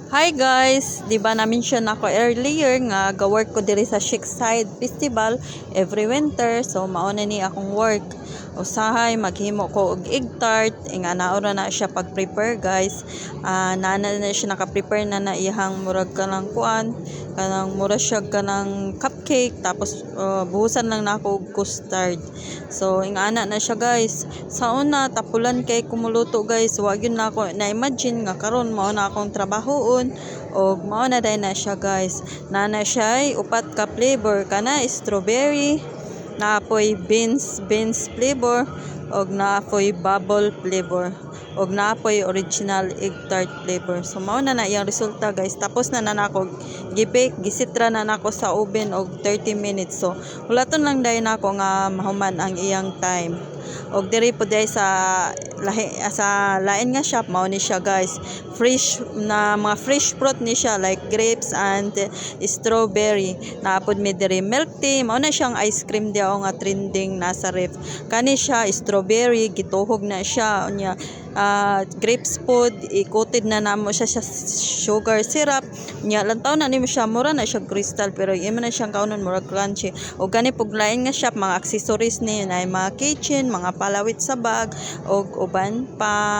Hi guys, di ba namin siya nako earlier nga ga-work ko diri sa Shakeside Festival every winter, so mauna ni akong work. Usahay maghimo ko og egg tart, nga naora na siya pag-prepare guys. Nana na siya naka-prepare na iyang murag kanang kuan, kanang mura siya kanang cupcake, tapos buhusan lang nako og custard. So ingana na siya guys. Sa una tapulan kay kumuluto guys, wa gyud na ako na-imagine nga karon mao na akong trabahoon og mao na day na siya guys. Nana siya ay upat ka flavor, kana strawberry, naapoy beans flavor, og naapoy bubble flavor, og naapoy original egg tart flavor. So mao na iyang resulta guys. Tapos na nako gibake, gisitra na nako sa oven og 30 minutes. So hulaton lang day nako nga mahuman ang iyang time. Og diri po day sa lain nga shop mao ni siya guys. Fresh na mga fresh fruit ni siya like grapes and strawberry. Naapod mi diri milk tea, mao na siyang ice cream diaw nga trending nasa ref. Kani siya strawberry, gituhog na siya nya grapes pod, i-coated na namo siya sa sugar syrup. Nya lantaw na nimo siya, mura na siya crystal pero imo na siyang kaunon mura crunchy. Og gani pug lain nga shop mga accessories ni na mga kitchen, mga palawit sa bag og uban pa.